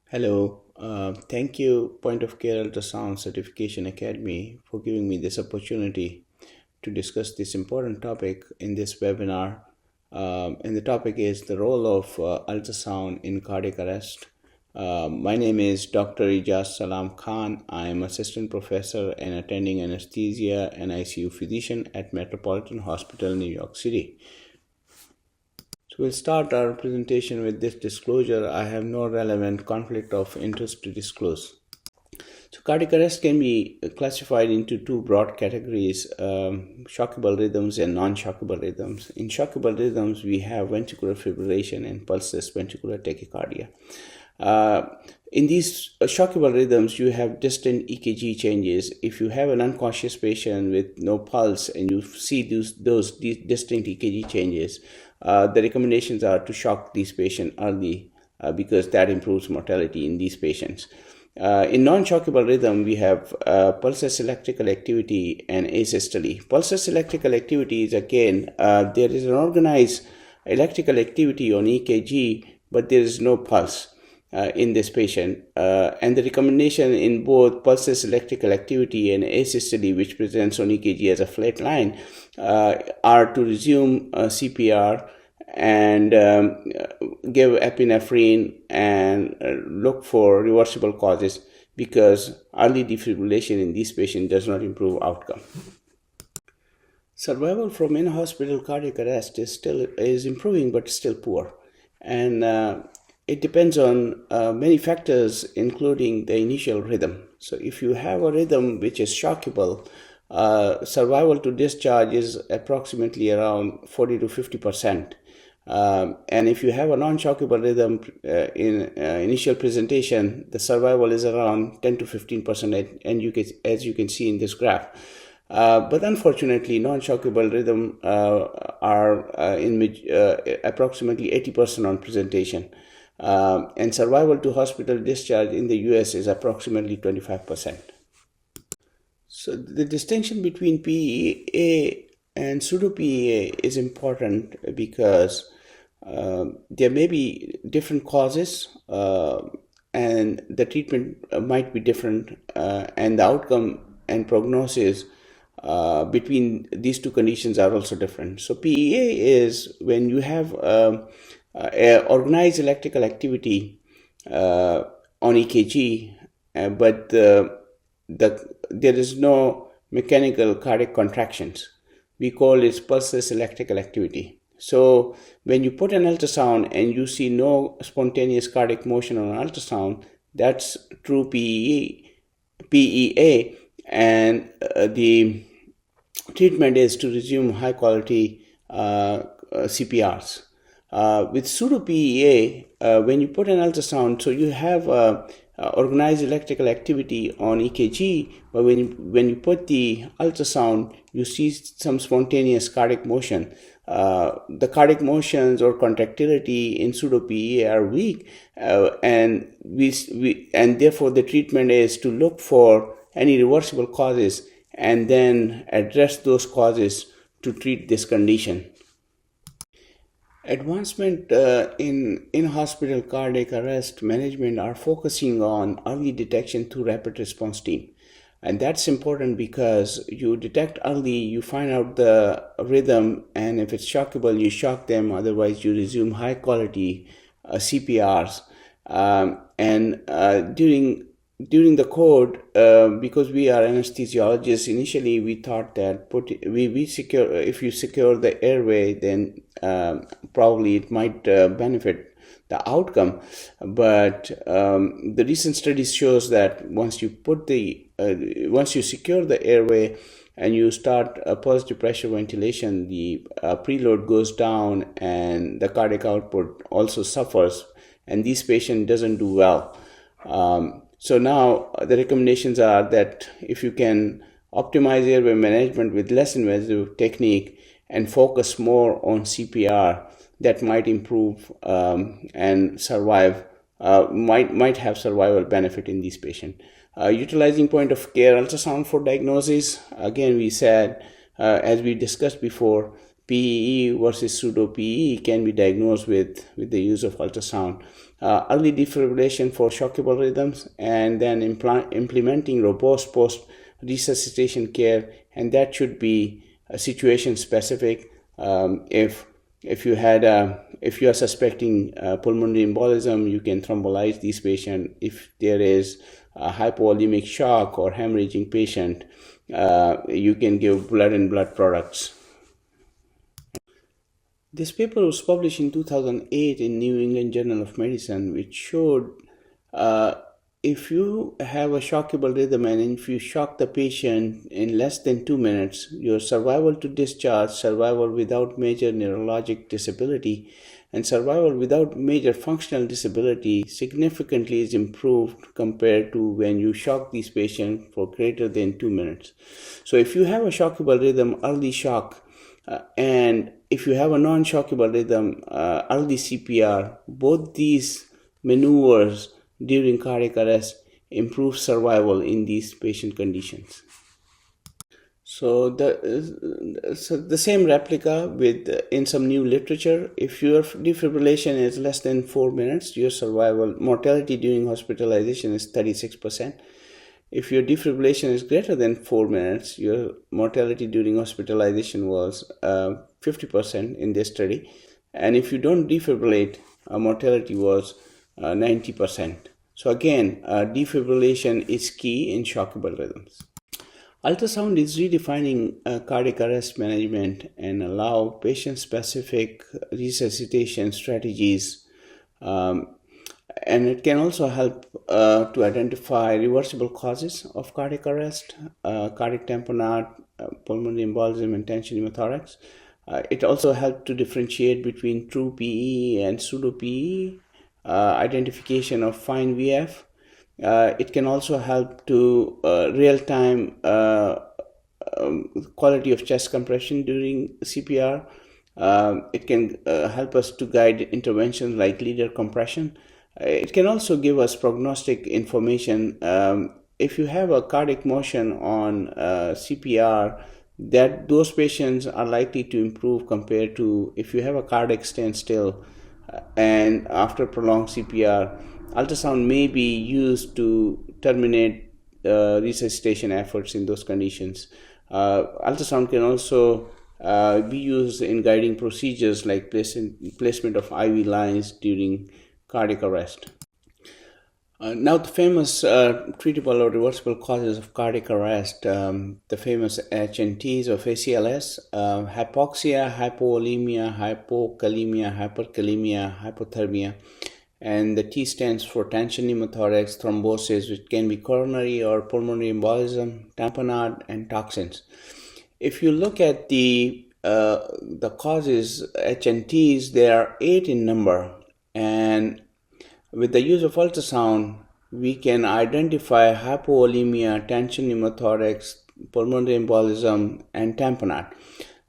Hello, thank you, Point of Care Ultrasound Certification Academy, for giving me this opportunity to discuss this important topic in this webinar. And the topic is the role of ultrasound in cardiac arrest. My name is Dr. Ijaz Salam Khan. I am assistant professor and attending anesthesia and ICU physician at Metropolitan Hospital, New York City. So we'll start our presentation with this disclosure. I have no relevant conflict of interest to disclose. So cardiac arrest can be classified into two broad categories, shockable rhythms and non-shockable rhythms. In shockable rhythms, we have ventricular fibrillation and pulseless ventricular tachycardia. In these shockable rhythms, you have distant EKG changes. If you have an unconscious patient with no pulse and you see those distinct EKG changes, the recommendations are to shock these patients early because that improves mortality in these patients. In non-shockable rhythm, we have pulseless electrical activity and asystole. Pulseless electrical activity is again, there is an organized electrical activity on EKG, but there is no pulse in this patient. And the recommendation in both pulseless electrical activity and asystole, which presents on EKG as a flat line, are to resume CPR and give epinephrine and look for reversible causes, because early defibrillation in these patients does not improve outcome. Survival from in-hospital cardiac arrest is improving, but still poor, and it depends on many factors, including the initial rhythm. So if you have a rhythm which is shockable, survival to discharge is approximately around 40 to 50%. And if you have a non-shockable rhythm in initial presentation, the survival is around 10 to 15%, and as you can see in this graph. But unfortunately, non-shockable rhythm are approximately 80% on presentation. And survival to hospital discharge in the US is approximately 25%. So the distinction between PEA and pseudo-PEA is important because there may be different causes and the treatment might be different, and the outcome and prognosis between these two conditions are also different. So PEA is when you have organized electrical activity on EKG, but there is no mechanical cardiac contractions. We call it pulseless electrical activity. So when you put an ultrasound and you see no spontaneous cardiac motion on ultrasound, that's true PEA, and the treatment is to resume high quality CPRs. With pseudo-PEA, when you put an ultrasound, so you have organized electrical activity on EKG, but when you put the ultrasound, you see some spontaneous cardiac motion. The cardiac motions or contractility in pseudo-PEA are weak, and therefore the treatment is to look for any reversible causes and then address those causes to treat this condition. Advancement in hospital cardiac arrest management are focusing on early detection through rapid response team. And that's important because you detect early, you find out the rhythm, and if it's shockable, you shock them. Otherwise, you resume high quality CPRs. During the code, because we are anesthesiologists, initially we thought that if you secure the airway, then probably it might benefit the outcome. But the recent studies shows that once you secure the airway and you start a positive pressure ventilation, the preload goes down and the cardiac output also suffers, and this patient doesn't do well. So now the recommendations are that if you can optimize airway management with less invasive technique and focus more on CPR, that might improve and survive, might have survival benefit in these patients. Utilizing point of care ultrasound for diagnosis, again we said, as we discussed before, PEE versus pseudo-PEA can be diagnosed with the use of ultrasound. Early defibrillation for shockable rhythms, and then implementing robust post-resuscitation care, and that should be situation specific. If you are suspecting pulmonary embolism, you can thrombolize these patients. If there is a hypovolemic shock or hemorrhaging patient, you can give blood and blood products. This paper was published in 2008 in New England Journal of Medicine, which showed if you have a shockable rhythm and if you shock the patient in less than 2 minutes, your survival to discharge, survival without major neurologic disability, and survival without major functional disability significantly is improved compared to when you shock these patients for greater than 2 minutes. So if you have a shockable rhythm, early shock, and if you have a non-shockable rhythm, early CPR, both these maneuvers during cardiac arrest improve survival in these patient conditions. So the same replica with in some new literature. If your defibrillation is less than 4 minutes, your survival mortality during hospitalization is 36%. If your defibrillation is greater than 4 minutes, your mortality during hospitalization was 50% in this study. And if you don't defibrillate, mortality was 90%. So again, defibrillation is key in shockable rhythms. Ultrasound is redefining cardiac arrest management and allow patient-specific resuscitation strategies. And it can also help to identify reversible causes of cardiac arrest, cardiac tamponade, pulmonary embolism, and tension pneumothorax. It also helps to differentiate between true PE and pseudo-PE, identification of fine VF. It can also help to real-time quality of chest compression during CPR. It can help us to guide interventions like leader compression. It can also give us prognostic information. If you have a cardiac motion on CPR, that those patients are likely to improve compared to if you have a cardiac standstill and after prolonged CPR. Ultrasound may be used to terminate resuscitation efforts in those conditions. Ultrasound can also be used in guiding procedures like placement of IV lines during cardiac arrest. Now the famous treatable or reversible causes of cardiac arrest, the famous HNTs of ACLS, hypoxia, hypovolemia, hypokalemia, hyperkalemia, hypothermia, and the T stands for tension pneumothorax, thrombosis, which can be coronary or pulmonary embolism, tamponade, and toxins. If you look at the causes, HNTs, there are 8 in number, and with the use of ultrasound, we can identify hypovolemia, tension pneumothorax, pulmonary embolism, and tamponade,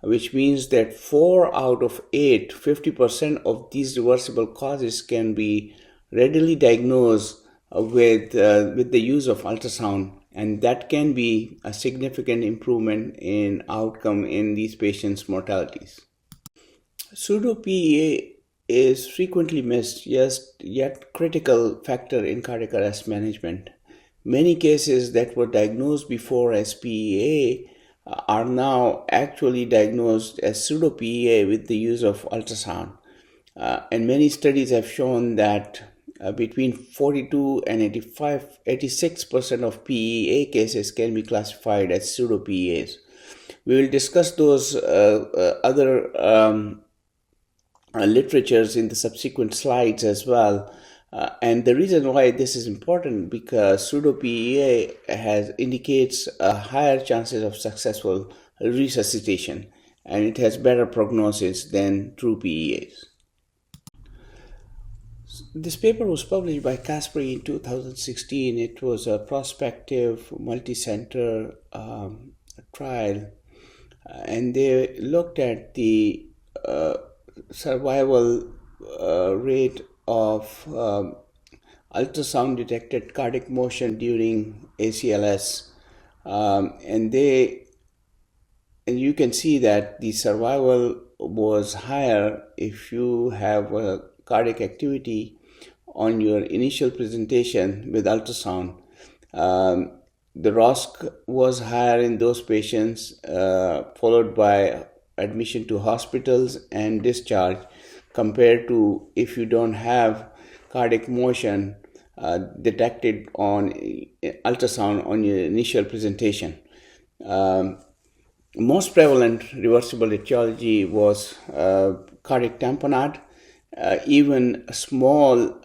which means that 4 out of 8, 50% of these reversible causes can be readily diagnosed with the use of ultrasound, and that can be a significant improvement in outcome in these patients' mortalities. Pseudo-PEA is frequently missed, yet critical factor in cardiac arrest management. Many cases that were diagnosed before as PEA are now actually diagnosed as pseudo-PEA with the use of ultrasound. And many studies have shown that between 42 and 86% of PEA cases can be classified as pseudo-PEAs. We will discuss those other literatures in the subsequent slides as well. And the reason why this is important because pseudo-PEA indicates higher chances of successful resuscitation, and it has better prognosis than true PEAs. This paper was published by Kasperi in 2016. It was a prospective multi-center trial, and they looked at the survival rate of ultrasound detected cardiac motion during ACLS, and you can see that the survival was higher if you have a cardiac activity on your initial presentation with ultrasound. The ROSC was higher in those patients, followed by admission to hospitals and discharge, compared to if you don't have cardiac motion detected on ultrasound on your initial presentation. Most prevalent reversible etiology was cardiac tamponade. Even a small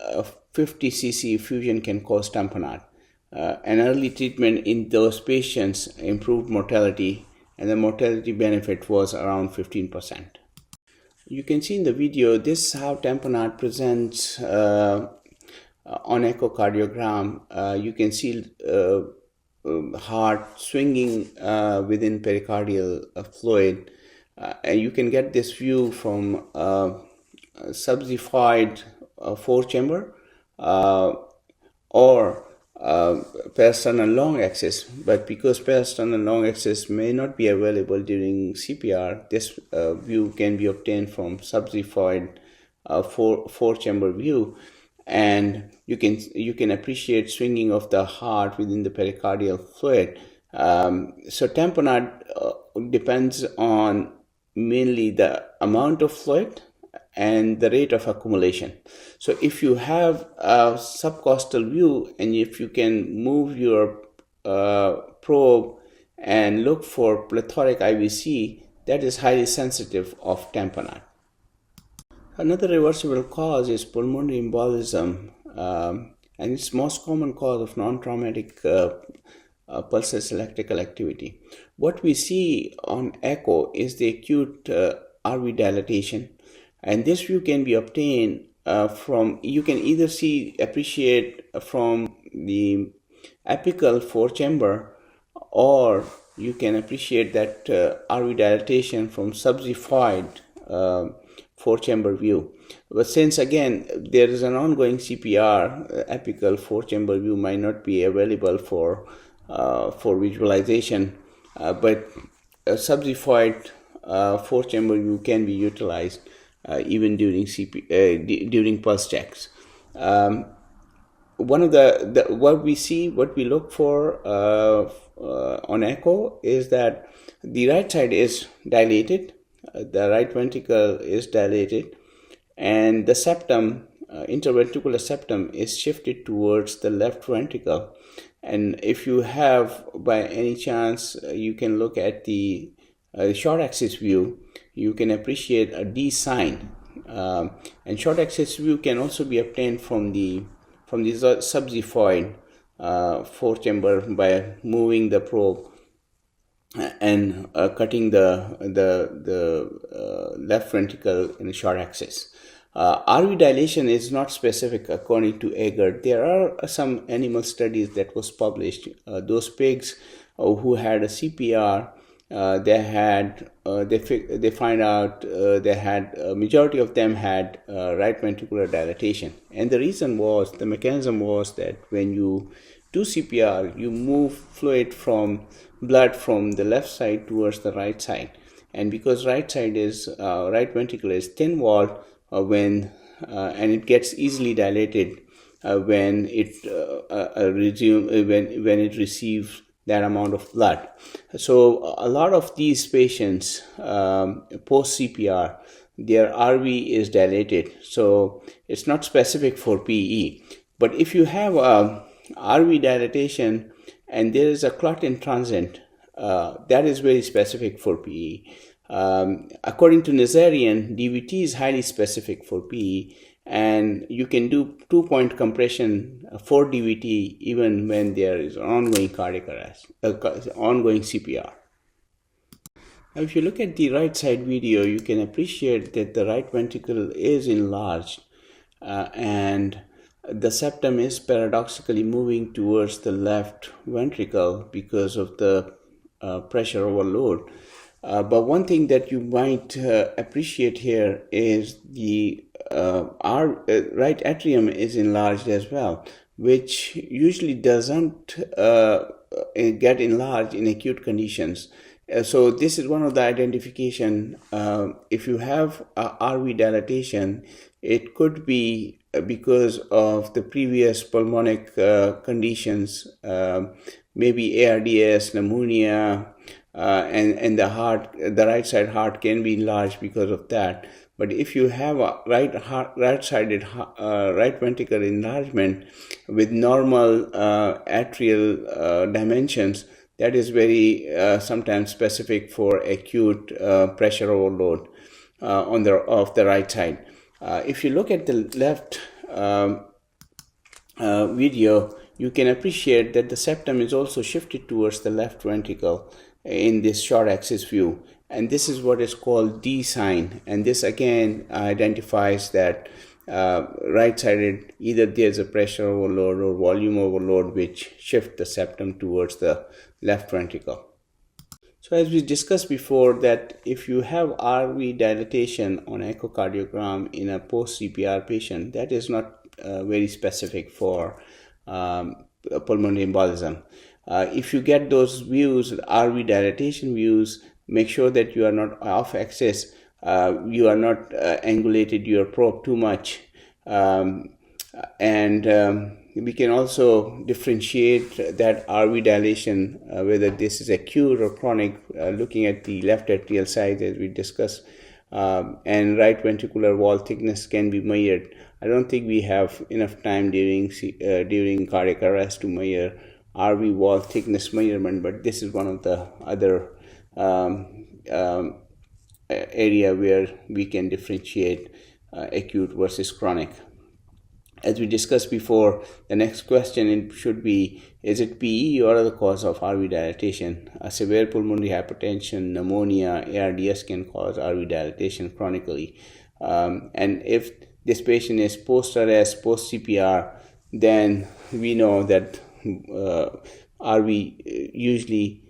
50 cc effusion can cause tamponade. An early treatment in those patients improved mortality, and the mortality benefit was around 15%. You can see in the video, this is how tamponade presents on echocardiogram. You can see heart swinging within pericardial fluid, and you can get this view from subxified four-chamber or peristernal long axis. But because peristernal long axis may not be available during CPR, this view can be obtained from subxified four-chamber view, and you can appreciate swinging of the heart within the pericardial fluid. So tamponade depends on mainly the amount of fluid and the rate of accumulation. So if you have a subcostal view, and if you can move your probe and look for plethoric IVC, that is highly sensitive of tamponade. Another reversible cause is pulmonary embolism, and it's most common cause of non-traumatic pulseless electrical activity. What we see on echo is the acute RV dilatation, and this view can be obtained from, you can either appreciate from the apical four-chamber, or you can appreciate that RV dilatation from subxified four-chamber view. But since again there is an ongoing CPR, apical four-chamber view might not be available for visualization, but a subxified four-chamber view can be utilized even during during pulse checks. One of what we look for on echo is that the right side is dilated, the right ventricle is dilated, and the septum, interventricular septum, is shifted towards the left ventricle. And if you have, by any chance, you can look at the short axis view, you can appreciate a D sign. And short axis view can also be obtained from the subxified four-chamber by moving the probe and cutting the left ventricle in the short axis. RV dilation is not specific according to Eggert. There are some animal studies that was published. Those pigs who had a CPR, they find out they had a majority of them had right ventricular dilatation, and the mechanism was that when you do CPR, you move blood from the left side towards the right side, and because right ventricle is thin walled, and it gets easily dilated when it receives that amount of blood. So a lot of these patients post CPR, their RV is dilated, so it's not specific for PE. But if you have RV dilatation and there is a clot in transit, that is very specific for PE. According to Nazarian, DVT is highly specific for PE, and you can do 2-point compression for DVT even when there is ongoing cardiac arrest, ongoing CPR. Now, if you look at the right side video, you can appreciate that the right ventricle is enlarged, and the septum is paradoxically moving towards the left ventricle because of the pressure overload. But one thing that you might appreciate here is our right atrium is enlarged as well, which usually doesn't get enlarged in acute conditions. So this is one of the identification. If you have RV dilatation, it could be because of the previous pulmonic conditions, maybe ARDS, pneumonia, and the right side heart can be enlarged because of that. But if you have a right-sided right ventricular enlargement with normal atrial dimensions, that is very sometimes specific for acute pressure overload of the right side. If you look at the left video, you can appreciate that the septum is also shifted towards the left ventricle in this short axis view, and this is what is called D sign, and this again identifies that right-sided, either there's a pressure overload or volume overload which shift the septum towards the left ventricle. So as we discussed before, that if you have RV dilatation on echocardiogram in a post-CPR patient, that is not very specific for pulmonary embolism. If you get those views, RV dilatation views, make sure that you are not off axis, you are not angulated your probe too much, and we can also differentiate that RV dilation, whether this is acute or chronic, looking at the left atrial size as we discussed, and right ventricular wall thickness can be measured. I don't think we have enough time during cardiac arrest to measure RV wall thickness measurement, but this is one of the other area where we can differentiate acute versus chronic. As we discussed before, the next question should be, is it PE or other cause of RV dilatation? A severe pulmonary hypertension, pneumonia, ARDS can cause RV dilatation chronically. And if this patient is post-arrest, post-CPR, then we know that RV usually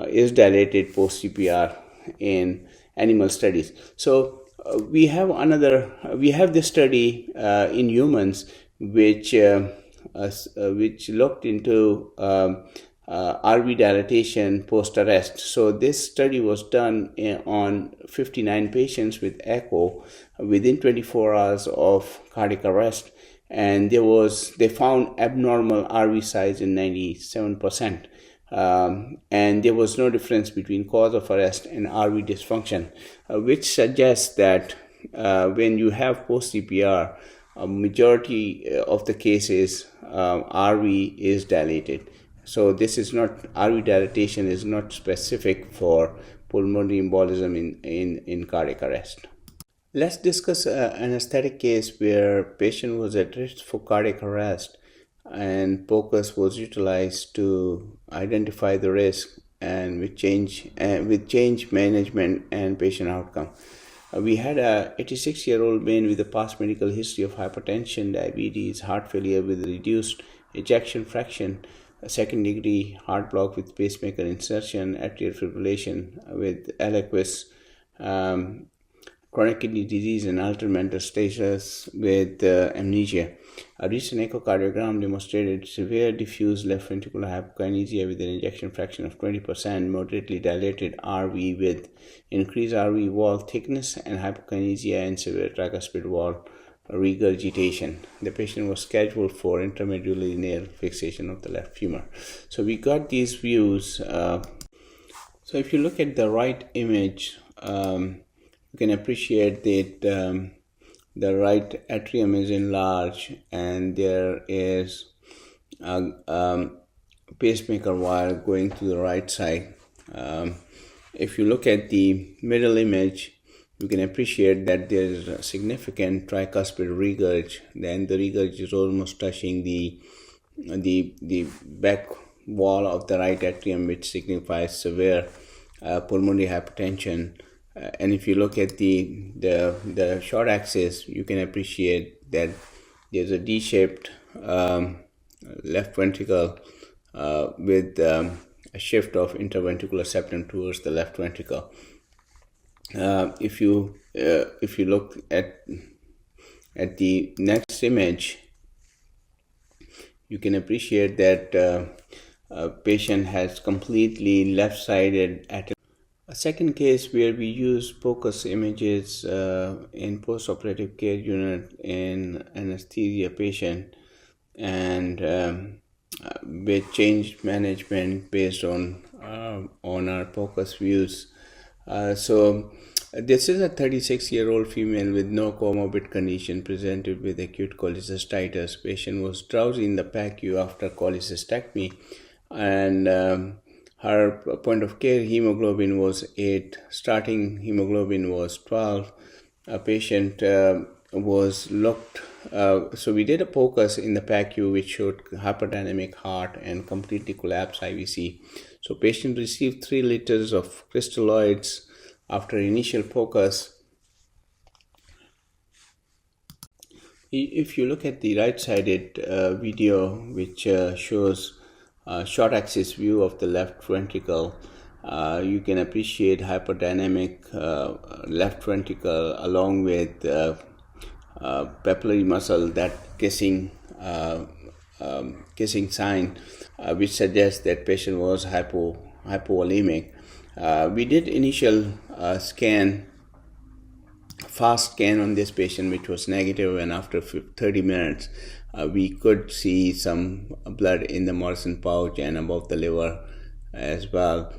is dilated post-CPR in animal studies. So we have this study in humans which looked into RV dilatation post-arrest. So this study was done on 59 patients with echo within 24 hours of cardiac arrest, and they found abnormal RV size in 97%. And there was no difference between cause of arrest and RV dysfunction, which suggests that when you have post-CPR, a majority of the cases RV is dilated. So this is not, RV dilatation is not specific for pulmonary embolism in cardiac arrest. Let's discuss an aesthetic case where patient was at risk for cardiac arrest, and POCUS was utilized to identify the risk and with change management and patient outcome. We had a 86-year-old man with a past medical history of hypertension, diabetes, heart failure with reduced ejection fraction, a second-degree heart block with pacemaker insertion, atrial fibrillation with aliquots, chronic kidney disease and altered mental status with amnesia. A recent echocardiogram demonstrated severe diffuse left ventricular hypokinesia with an ejection fraction of 20%, moderately dilated RV with increased RV wall thickness and hypokinesia and severe tricuspid wall regurgitation. The patient was scheduled for intramedullary nail fixation of the left femur. So we got these views. So if you look at the right image, you can appreciate that the right atrium is enlarged and there is a pacemaker wire going to the right side. If you look at the middle image, you can appreciate that there is a significant tricuspid regurg. Then the regurg is almost touching the back wall of the right atrium, which signifies severe pulmonary hypertension. And if you look at the short axis, you can appreciate that there's a D-shaped left ventricle with a shift of interventricular septum towards the left ventricle. If you look at the next image, you can appreciate that a patient has completely left-sided atrial. A second case where we use POCUS images in post-operative care unit in anesthesia patient, and with changed management based on our POCUS views. So this is a 36-year-old female with no comorbid condition presented with acute cholecystitis. Patient was drowsy in the PACU after cholecystectomy, and her point of care hemoglobin was 8. Starting hemoglobin was 12. A patient was looked. So we did a POCUS in the PACU which showed hyperdynamic heart and completely collapsed IVC. So patient received 3 liters of crystalloids after initial POCUS. If you look at the right-sided video, which shows short axis view of the left ventricle, you can appreciate hyperdynamic left ventricle along with papillary muscle, that kissing sign, which suggests that patient was hypovolemic. We did initial fast scan on this patient, which was negative, and after 30 minutes we could see some blood in the Morrison pouch and above the liver as well.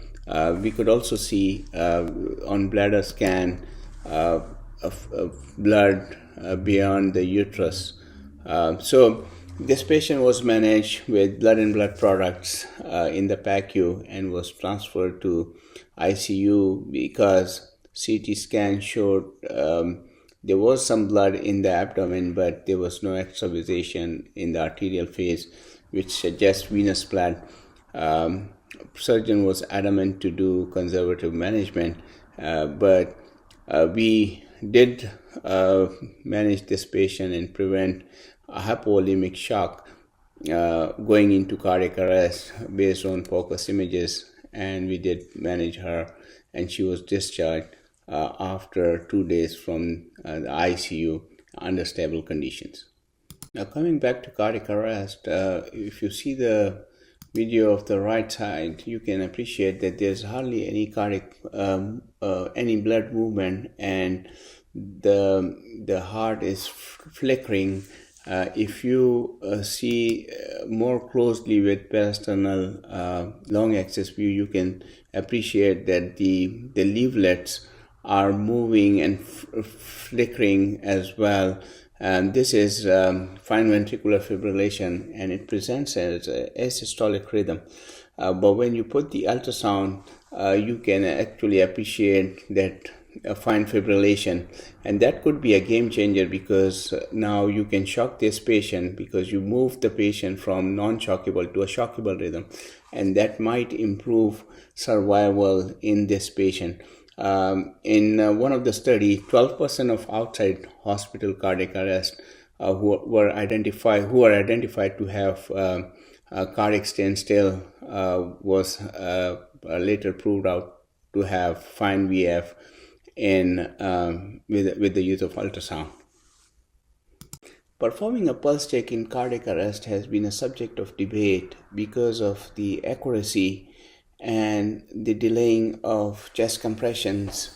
We could also see on bladder scan blood beyond the uterus. So this patient was managed with blood and blood products in the PACU and was transferred to ICU because CT scan showed there was some blood in the abdomen, but there was no extravasation in the arterial phase, which suggests venous blood. Surgeon was adamant to do conservative management, but we did manage this patient and prevent a hypovolemic shock going into cardiac arrest based on POCUS images, and we did manage her, and she was discharged after 2 days from the ICU under stable conditions. Now coming back to cardiac arrest, if you see the video of the right side, you can appreciate that there's hardly any cardiac, any blood movement, and the heart is flickering. If you see more closely with parasternal long axis view, you can appreciate that the leaflets are moving and flickering as well. And this is fine ventricular fibrillation, and it presents as a asystolic rhythm. But when you put the ultrasound, you can actually appreciate that fine fibrillation, and that could be a game changer, because now you can shock this patient because you move the patient from non-shockable to a shockable rhythm, and that might improve survival in this patient. In one of the study, 12% of outside hospital cardiac arrest who are identified to have cardiac standstill was later proved out to have fine VF with the use of ultrasound. Performing a pulse check in cardiac arrest has been a subject of debate because of the accuracy and the delaying of chest compressions.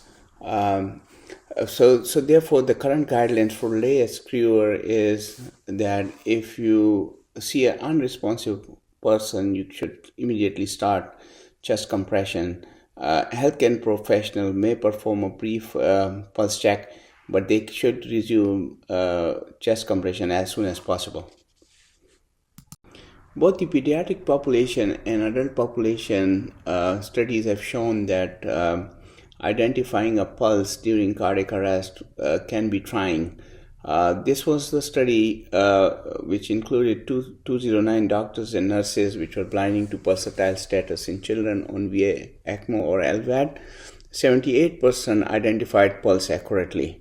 So therefore, the current guidelines for lay screwer is that if you see an unresponsive person, you should immediately start chest compression. Healthcare professional may perform a brief pulse check, but they should resume chest compression as soon as possible. Both the pediatric population and adult population studies have shown that identifying a pulse during cardiac arrest can be trying. This was the study which included 209 doctors and nurses, which were blinding to pulsatile status in children on VA, ECMO or LVAD. 78% identified pulse accurately.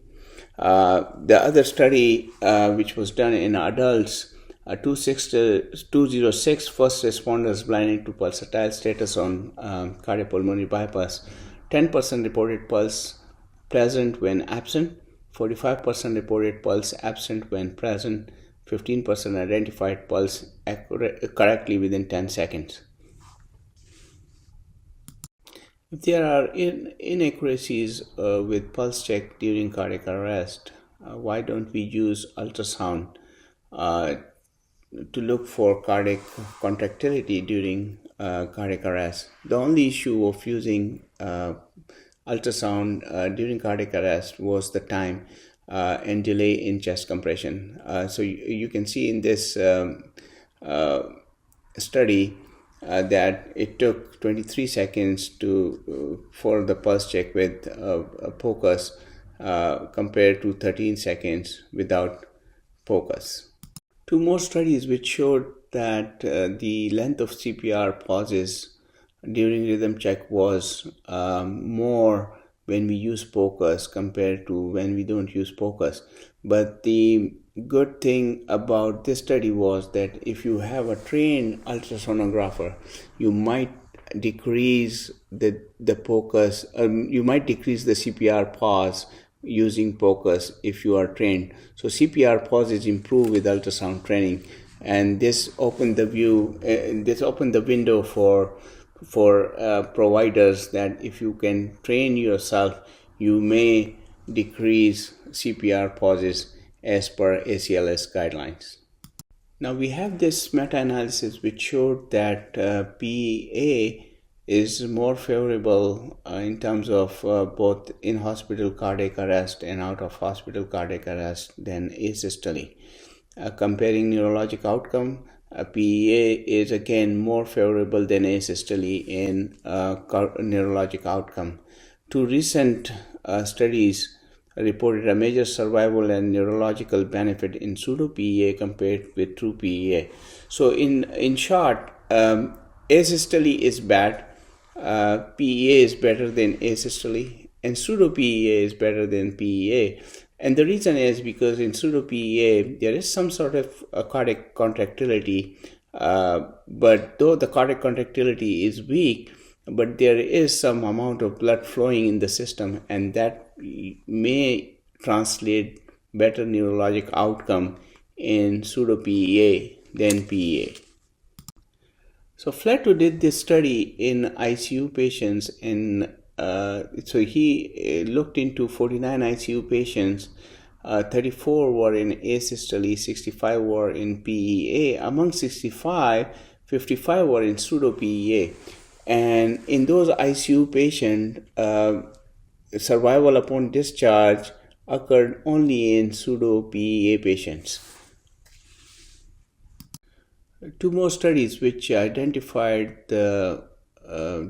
The other study, which was done in adults, 206 first responders blinded to pulsatile status on cardiopulmonary bypass. 10% reported pulse present when absent, 45% reported pulse absent when present, 15% identified pulse correctly within 10 seconds. If there are inaccuracies with pulse check during cardiac arrest, why don't we use ultrasound uh, to look for cardiac contractility during cardiac arrest? The only issue of using ultrasound during cardiac arrest was the time and delay in chest compression. So you can see in this uh, study that it took 23 seconds for the pulse check with a POCUS compared to 13 seconds without POCUS. Two more studies which showed that the length of CPR pauses during rhythm check was more when we use POCUS compared to when we don't use POCUS. But the good thing about this study was that if you have a trained ultrasonographer, you might decrease the POCUS, you might decrease the CPR pause using POCUS if you are trained. So CPR pauses improve with ultrasound training, and this opened the window for providers that if you can train yourself, you may decrease CPR pauses as per ACLS guidelines. Now we have this meta-analysis which showed that PEA is more favorable in terms of both in-hospital cardiac arrest and out-of-hospital cardiac arrest than asystole. Comparing neurologic outcome, PEA is again more favorable than asystole in neurologic outcome. Two recent studies reported a major survival and neurological benefit in pseudo-PEA compared with true PEA. So in short, asystole is bad, PEA is better than asystole, and pseudo-PEA is better than PEA. And the reason is because in pseudo-PEA, there is some sort of cardiac contractility, but though the cardiac contractility is weak, but there is some amount of blood flowing in the system, and that may translate better neurologic outcome in pseudo-PEA than PEA. So Flato did this study in ICU patients, and so he looked into 49 ICU patients. 34 were in asystole, 65 were in PEA. Among 65, 55 were in pseudo-PEA. And in those ICU patients, survival upon discharge occurred only in pseudo-PEA patients. Two more studies which identified the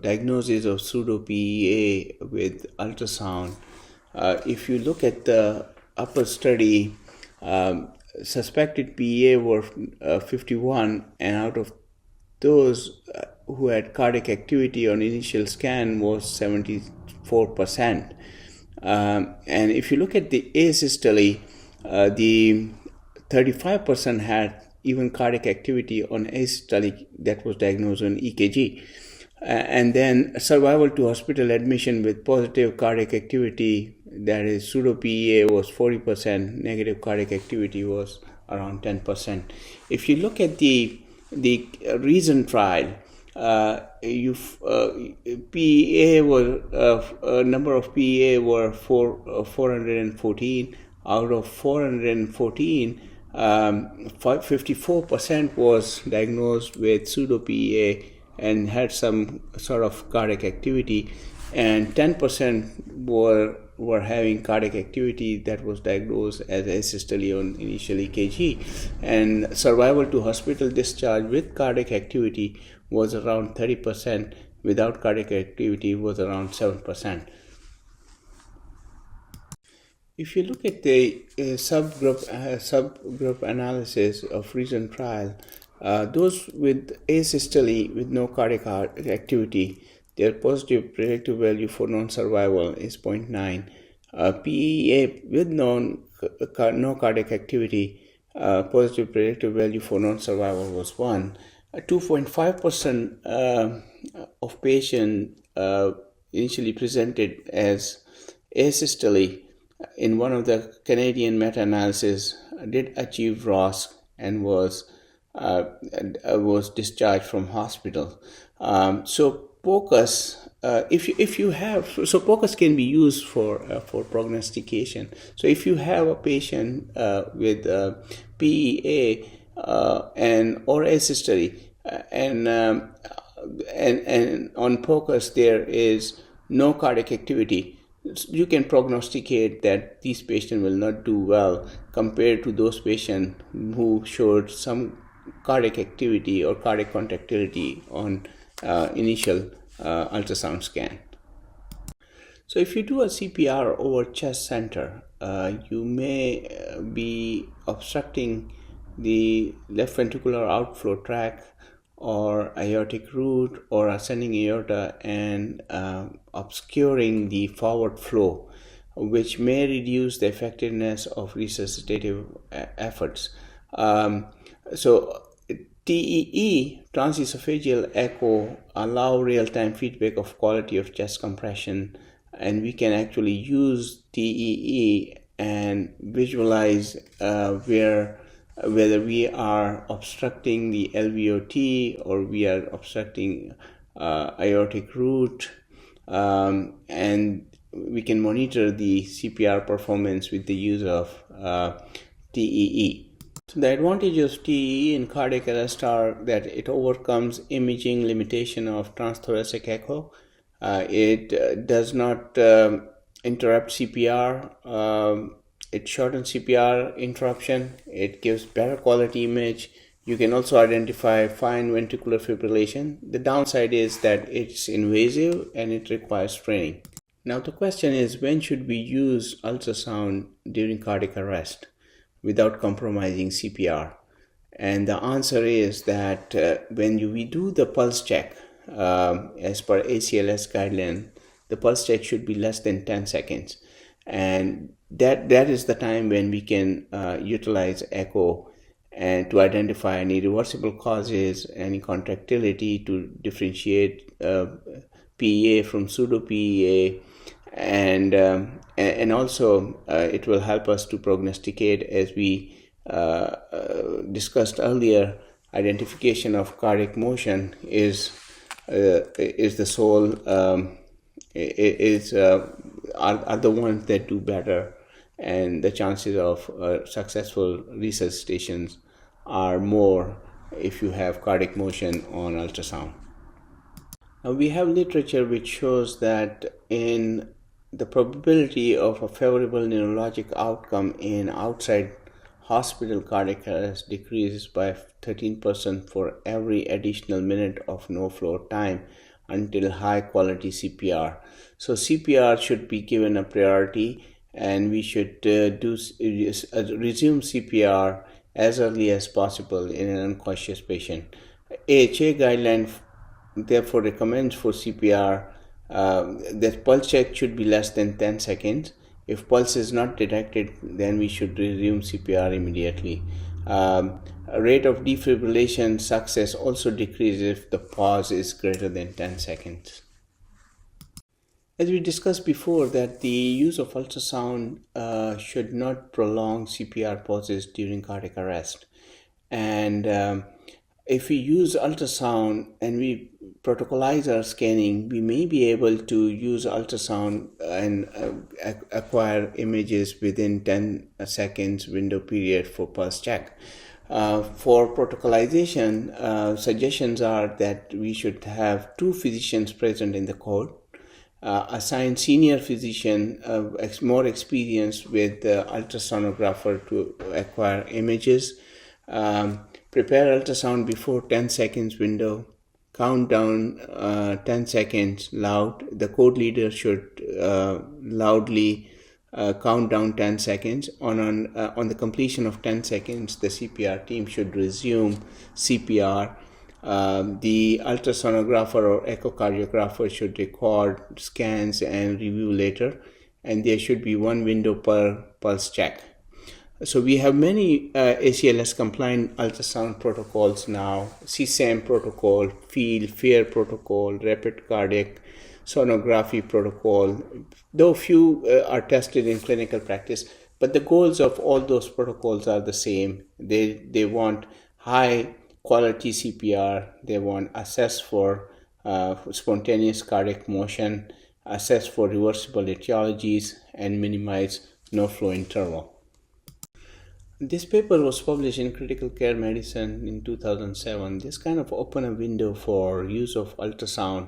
diagnosis of pseudo-PEA with ultrasound. If you look at the upper study, suspected PEA were 51, and out of those who had cardiac activity on initial scan was 74%. And if you look at the asystole, the 35% had even cardiac activity on asystole that was diagnosed on EKG. And then survival to hospital admission with positive cardiac activity, that is pseudo-PEA, was 40%, negative cardiac activity was around 10%. If you look at the reason trial, PEA were number of PEA were 414. Out of 414, 54% was diagnosed with pseudo-PEA and had some sort of cardiac activity, and 10% were having cardiac activity that was diagnosed as asystole on initial EKG, and survival to hospital discharge with cardiac activity was around 30%, without cardiac activity was around 7%. If you look at the subgroup analysis of recent trial, those with asystole with no cardiac activity, their positive predictive value for non-survival is 0.9. PEA with no cardiac activity, positive predictive value for non-survival was 1. 2.5% of patients initially presented as asystole in one of the Canadian meta-analysis did achieve ROSC and was discharged from hospital. So POCUS, if you have, so POCUS can be used for prognostication. So if you have a patient with PEA and or S history, and on POCUS there is no cardiac activity, you can prognosticate that these patients will not do well compared to those patients who showed some cardiac activity or cardiac contractility on initial ultrasound scan. So if you do a CPR over chest center, you may be obstructing the left ventricular outflow tract or aortic root or ascending aorta and obscuring the forward flow, which may reduce the effectiveness of resuscitative efforts. So TEE, transesophageal echo, allow real-time feedback of quality of chest compression, and we can actually use TEE and visualize whether we are obstructing the LVOT or we are obstructing aortic root, and we can monitor the CPR performance with the use of TEE. So the advantages of TEE in cardiac arrest are that it overcomes imaging limitation of transthoracic echo. It does not interrupt CPR. It shortens CPR interruption. It gives better quality image. You can also identify fine ventricular fibrillation. The downside is that it's invasive and it requires training. Now the question is, when should we use ultrasound during cardiac arrest without compromising CPR? And the answer is that when we do the pulse check, as per ACLS guideline, the pulse check should be less than 10 seconds. And that is the time when we can utilize echo and to identify any reversible causes, any contractility, to differentiate PEA from pseudo-PEA, and also it will help us to prognosticate, as we discussed earlier. Identification of cardiac motion is the sole are the ones that do better, and the chances of successful resuscitations are more if you have cardiac motion on ultrasound. Now we have literature which shows that in the probability of a favorable neurologic outcome in outside hospital cardiac arrest decreases by 13% for every additional minute of no flow time until high quality CPR. So CPR should be given a priority, and we should resume CPR as early as possible in an unconscious patient. AHA guideline therefore recommends for CPR that pulse check should be less than 10 seconds. If pulse is not detected, then we should resume CPR immediately. Rate of defibrillation success also decreases if the pause is greater than 10 seconds. As we discussed before, that the use of ultrasound should not prolong CPR pauses during cardiac arrest. And if we use ultrasound and we protocolize our scanning, we may be able to use ultrasound and acquire images within 10 seconds window period for pulse check. For protocolization, suggestions are that we should have 2 physicians present in the court, assign senior physician more experienced with the ultrasonographer to acquire images, prepare ultrasound before 10 seconds window, count down 10 seconds loud. The code leader should loudly count down 10 seconds. On the completion of 10 seconds, the CPR team should resume CPR. The ultrasonographer or echocardiographer should record scans and review later, and there should be 1 window per pulse check. So we have many ACLS compliant ultrasound protocols now: CSAM protocol, field FAIR protocol, rapid cardiac sonography protocol, though few are tested in clinical practice, but the goals of all those protocols are the same. They want high quality CPR, they want assess for spontaneous cardiac motion, assess for reversible etiologies, and minimize no-flow interval. This paper was published in Critical Care Medicine in 2007. This kind of opened a window for use of ultrasound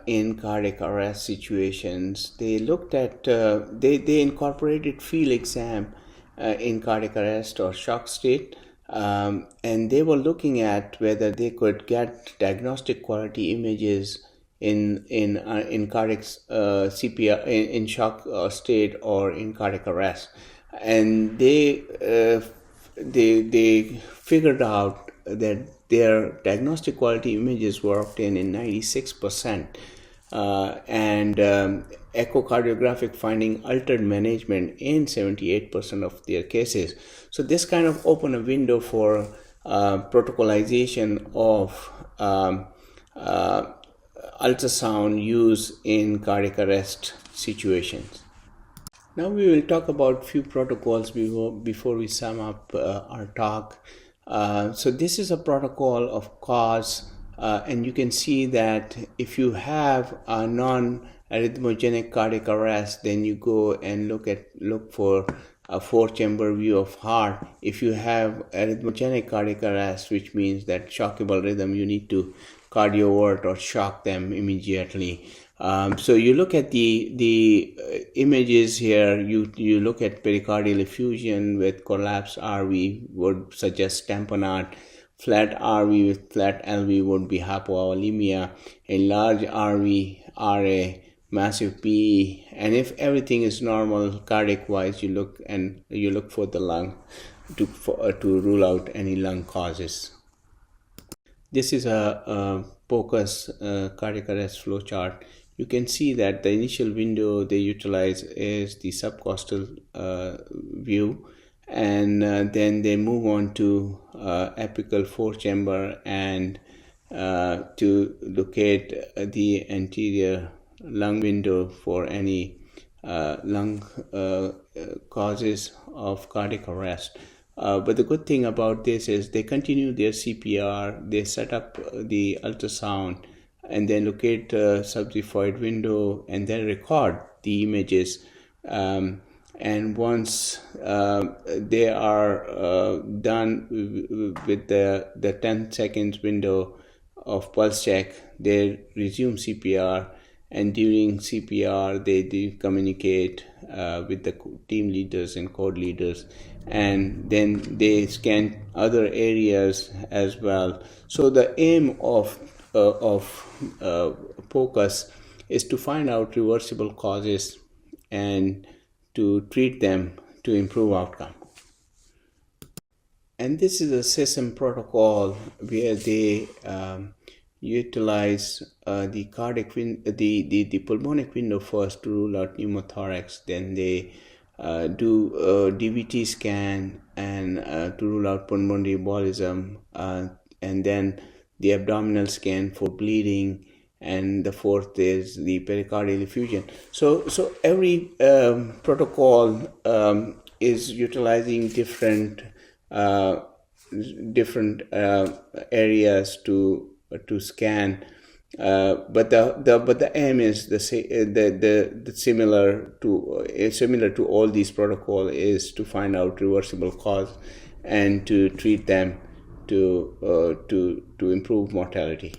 in cardiac arrest situations. They looked at, they incorporated field exam in cardiac arrest or shock state, and they were looking at whether they could get diagnostic quality images in cardiac CPR in shock state or in cardiac arrest, and they figured out that their diagnostic quality images were obtained in 96%, and echocardiographic finding altered management in 78% of their cases. So this kind of opened a window for protocolization of ultrasound use in cardiac arrest situations. Now we will talk about few protocols before we sum up our talk. So this is a protocol of cause, and you can see that if you have a non-arrhythmogenic cardiac arrest, then you go and look for a 4-chamber view of heart. If you have arrhythmogenic cardiac arrest, which means that shockable rhythm, you need to cardiovert or shock them immediately. So you look at the images here. You look at pericardial effusion with collapsed RV would suggest tamponade. Flat RV with flat LV would be hypovolemia. A large RV, RA, massive PE, and if everything is normal cardiac wise, you look for the lung to rule out any lung causes. This is a POCUS cardiac arrest flow chart. You can see that the initial window they utilize is the subcostal view, and then they move on to apical 4-chamber and to locate the anterior lung window for any lung causes of cardiac arrest. But the good thing about this is they continue their CPR, they set up the ultrasound, and then locate subxiphoid window and then record the images. And once they are done with the 10 seconds window of pulse check, they resume CPR, and during CPR they communicate with the team leaders and code leaders, and then they scan other areas as well. So the aim of POCUS is to find out reversible causes and to treat them to improve outcome. And this is a system protocol where they utilize the cardiac the pulmonic window first to rule out pneumothorax. Then they do DVT scan and to rule out pulmonary embolism, and then the abdominal scan for bleeding, and the fourth is the pericardial effusion. So every protocol is utilizing different areas to scan, but the aim is similar to all these protocols, is to find out reversible cause and to treat them to improve mortality.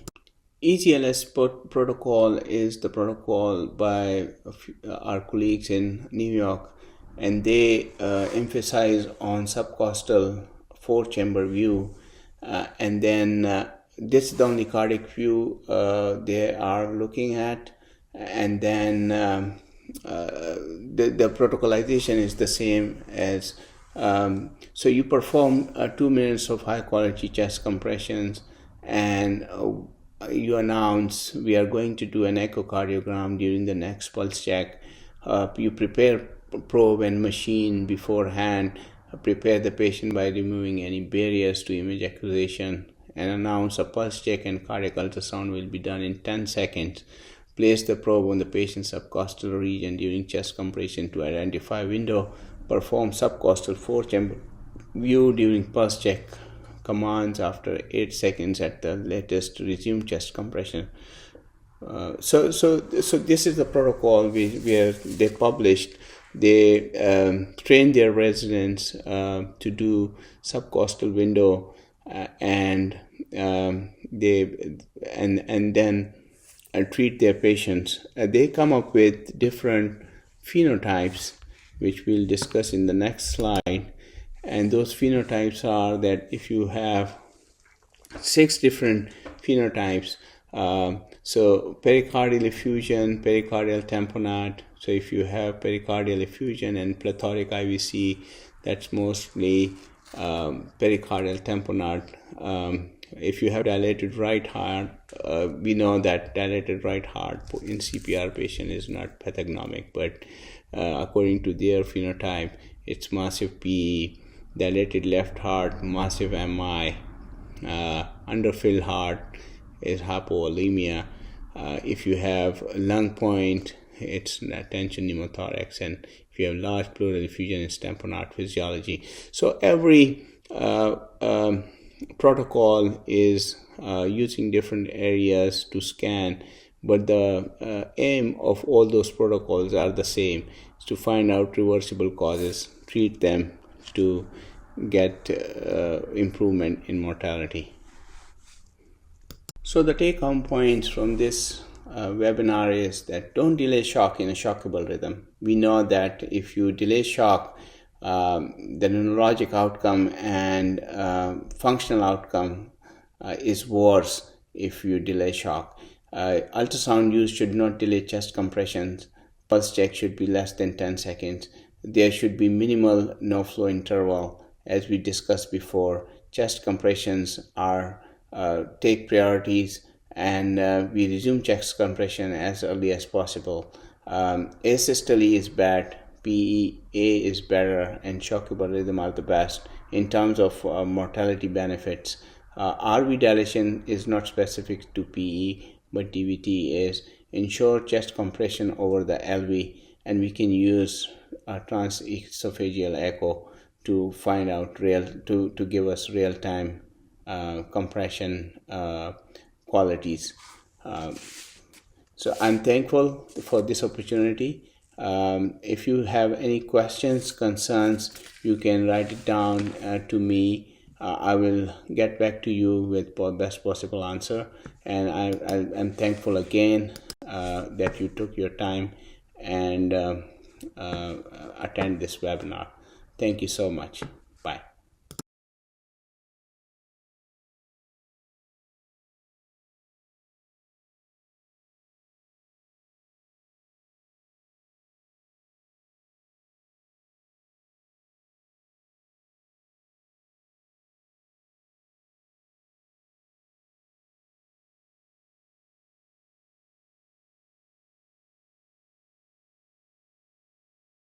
EGLS protocol is the protocol by our colleagues in New York, and they emphasize on subcostal 4-chamber view, and then this is the only cardiac view they are looking at, and then the protocolization is the same as so you perform 2 minutes of high quality chest compressions, and you announce we are going to do an echocardiogram during the next pulse check. You prepare probe and machine beforehand, prepare the patient by removing any barriers to image acquisition, and announce a pulse check and cardiac ultrasound will be done in 10 seconds. Place the probe on the patient's subcostal region during chest compression to identify window. Perform subcostal 4-chamber view during pulse check. commands after 8 seconds at the latest to resume chest compression. So this is the protocol where they published. They trained their residents to do subcostal window, and then treat their patients. They come up with different phenotypes, which we'll discuss in the next slide. And those phenotypes are that if you have 6 different phenotypes, so pericardial effusion, pericardial tamponade. So if you have pericardial effusion and plethoric IVC, that's mostly pericardial tamponade. If you have dilated right heart, we know that dilated right heart in CPR patient is not pathognomic, but according to their phenotype, it's massive PE. Dilated left heart, massive MI. Underfilled heart is hypovolemia. If you have lung point, it's tension pneumothorax, and if you have large pleural effusion, it's tamponade physiology. So every protocol is using different areas to scan, but the aim of all those protocols are the same: is to find out reversible causes, treat them to get improvement in mortality. So the take-home points from this webinar is that don't delay shock in a shockable rhythm. We know that if you delay shock, the neurologic outcome and functional outcome is worse if you delay shock. Ultrasound use should not delay chest compressions. Pulse check should be less than 10 seconds. There should be minimal no-flow interval. As we discussed before, chest compressions are take priorities, and we resume chest compression as early as possible. Asystole is bad, PEA is better, and shockable rhythm are the best in terms of mortality benefits. RV dilation is not specific to PE, but DVT is. Ensure chest compression over the LV, and we can use transesophageal echo to find out to give us real-time compression qualities. So I'm thankful for this opportunity. If you have any questions, concerns, you can write it down to me. I will get back to you with the best possible answer. And I'm thankful again that you took your time and attend this webinar. Thank you so much.